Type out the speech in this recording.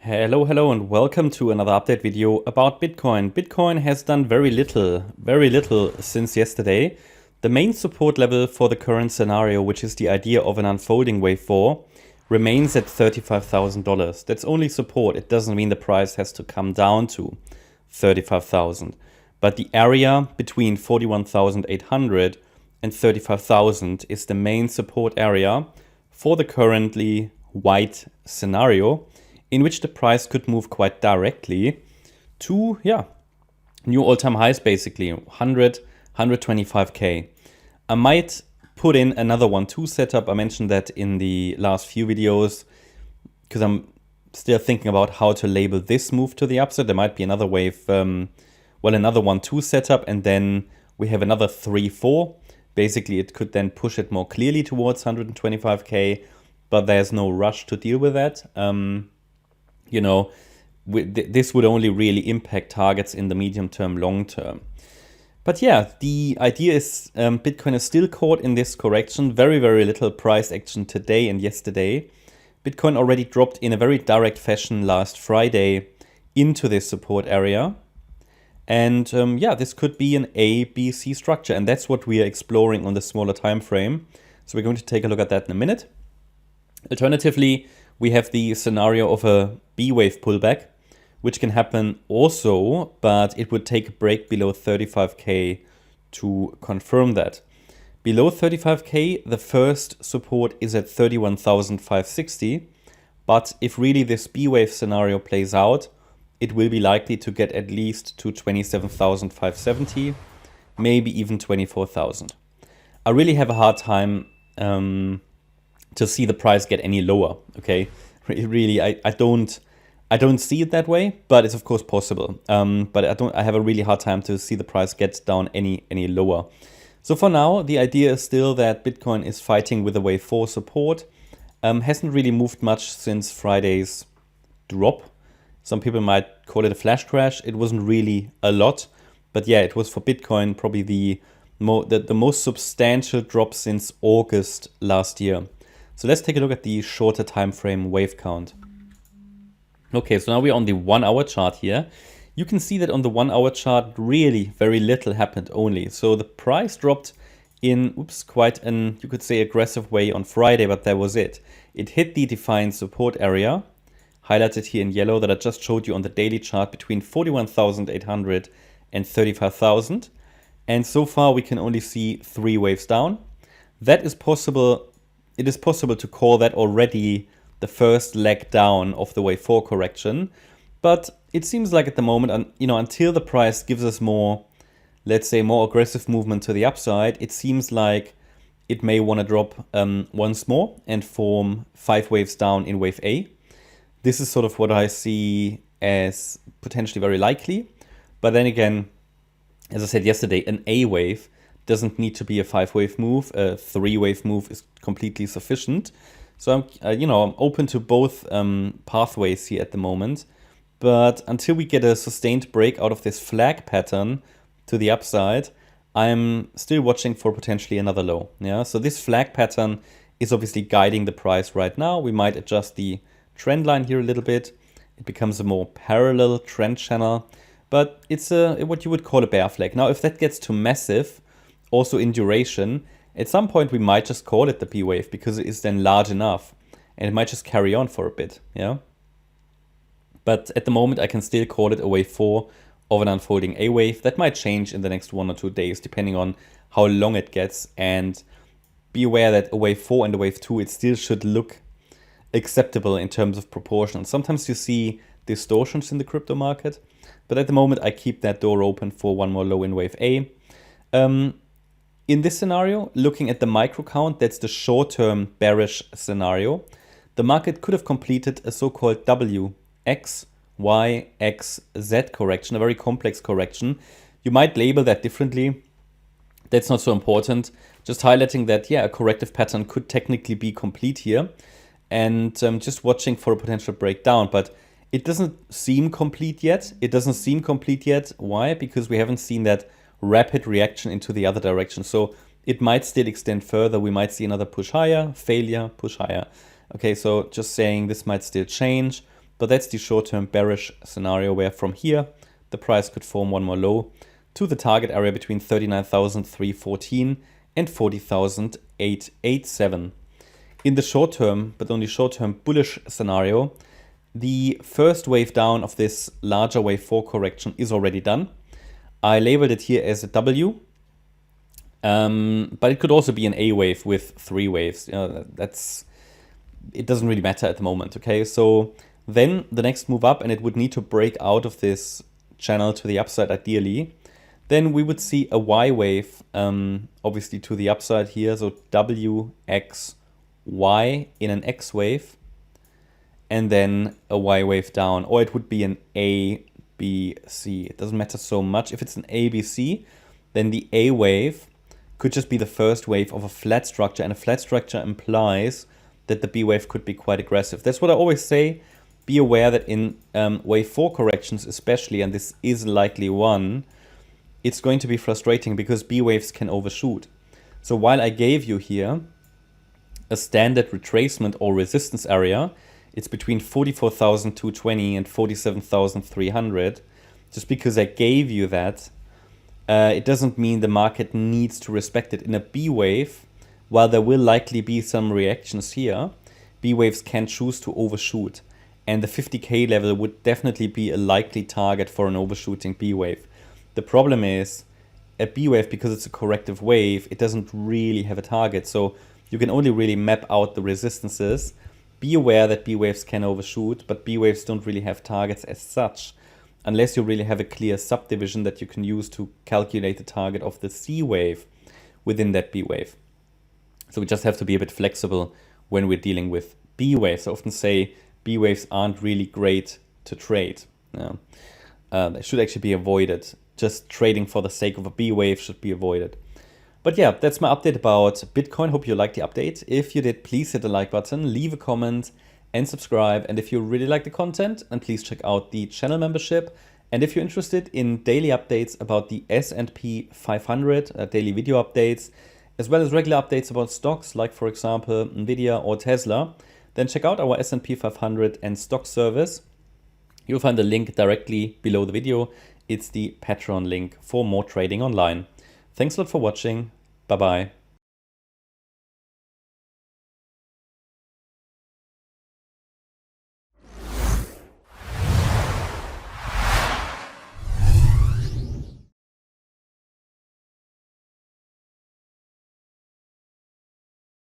Hello, and welcome to another update video about Bitcoin. Bitcoin has done very little since yesterday. The main support level for the current scenario, which is the idea of an unfolding wave 4, remains at $35,000. That's only support. It doesn't mean the price has to come down to 35,000. But the area between 41,800 and 35,000 is the main support area for the currently white scenario, in which the price could move quite directly to, new all-time highs, basically, 125K. I might put in another 1-2 setup. I mentioned that in the last few videos, because I'm still thinking about how to label this move to the upside. There might be another wave, another 1-2 setup, and then we have another 3-4. Basically, it could then push it more clearly towards 125K, but there's no rush to deal with that. This would only really impact targets in the medium term, long term. But yeah, the idea is Bitcoin is still caught in this correction. Very little price action today and yesterday. Bitcoin already dropped in a very direct fashion last Friday into this support area. And this could be an A, B, C structure. And that's what we are exploring on the smaller time frame. So we're going to take a look at that in a minute. Alternatively, we have the scenario of a B wave pullback, which can happen also, but it would take a break below 35K to confirm that. Below 35K, the first support is at 31,560. But if really this B wave scenario plays out, it will be likely to get at least to 27,570, maybe even 24,000. I really have a hard time to see the price get any lower. Okay, really, I don't see it that way, but it's of course possible. But I have a really hard time to see the price get down any lower. So for now, the idea is still that Bitcoin is fighting with a wave 4 support. Hasn't really moved much since Friday's drop. Some people might call it a flash crash. It wasn't really a lot, but yeah, it was for Bitcoin probably the most substantial drop since August last year. So let's take a look at the shorter time frame wave count. Okay, so now we're on the 1 hour chart here. You can see that on the 1 hour chart, really very little happened only. So the price dropped in quite an, you could say, aggressive way on Friday, but that was it. It hit the defined support area, highlighted here in yellow, that I just showed you on the daily chart, between 41,800 and 35,000. And so far we can only see 3 waves down. That is possible. It is possible to call that already the first leg down of the wave 4 correction. But it seems like at the moment, until the price gives us more, let's say, more aggressive movement to the upside, it seems like it may want to drop once more and form 5 waves down in wave A. This is sort of what I see as potentially very likely. But then again, as I said yesterday, an A wave doesn't need to be a 5-wave move. A 3-wave move is completely sufficient. So I'm open to both pathways here at the moment. But until we get a sustained break out of this flag pattern to the upside, I'm still watching for potentially another low. Yeah. So this flag pattern is obviously guiding the price right now. We might adjust the trend line here a little bit. It becomes a more parallel trend channel. But it's what you would call a bear flag. Now, if that gets too massive, also in duration, at some point we might just call it the P wave because it is then large enough and it might just carry on for a bit, yeah. But at the moment I can still call it a wave 4 of an unfolding A wave. That might change in the next 1 or 2 days depending on how long it gets, and be aware that a wave 4 and a wave 2, it still should look acceptable in terms of proportion. Sometimes you see distortions in the crypto market, but at the moment I keep that door open for one more low in wave A. In this scenario, looking at the micro count, that's the short-term bearish scenario. The market could have completed a so-called W, X, Y, X, Z correction, a very complex correction. You might label that differently. That's not so important. Just highlighting that, yeah, a corrective pattern could technically be complete here. And just watching for a potential breakdown. But it doesn't seem complete yet. Why? Because we haven't seen that rapid reaction into the other direction. So it might still extend further. We might see another push higher, failure, push higher. Okay, so just saying this might still change. but that's the short-term bearish scenario where from here the price could form one more low to the target area between 39,314 and 40,887. In the short term, but only short-term bullish scenario, the first wave down of this larger wave 4 correction is already done. I labeled it here as a W, but it could also be an A wave with 3 waves. It doesn't really matter at the moment, okay? So then the next move up, and it would need to break out of this channel to the upside ideally. Then we would see a Y wave, obviously to the upside here. So W, X, Y in an X wave, and then a Y wave down. Or it would be an A, B, C. It doesn't matter so much. If it's an A, B, C, then the A wave could just be the first wave of a flat structure. And a flat structure implies that the B wave could be quite aggressive. That's what I always say. Be aware that in wave 4 corrections especially, and this is likely one, it's going to be frustrating because B waves can overshoot. So while I gave you here a standard retracement or resistance area, it's between 44,220 and 47,300. Just because I gave you that, it doesn't mean the market needs to respect it. In a B wave, while there will likely be some reactions here, B waves can choose to overshoot. And the 50K level would definitely be a likely target for an overshooting B wave. The problem is a B wave, because it's a corrective wave, it doesn't really have a target. So you can only really map out the resistances. Be aware that B waves can overshoot, but B waves don't really have targets as such, unless you really have a clear subdivision that you can use to calculate the target of the C wave within that B wave. So we just have to be a bit flexible when we're dealing with B waves. I often say B waves aren't really great to trade. They should actually be avoided. Just trading for the sake of a B wave should be avoided. But yeah, that's my update about Bitcoin. Hope you liked the update. If you did, please hit the like button, leave a comment and subscribe. And if you really like the content, then please check out the channel membership. And if you're interested in daily updates about the S&P 500, daily video updates, as well as regular updates about stocks like, for example, Nvidia or Tesla, then check out our S&P 500 and stock service. You'll find the link directly below the video. It's the Patreon link for more trading online. Thanks a lot for watching. Bye-bye.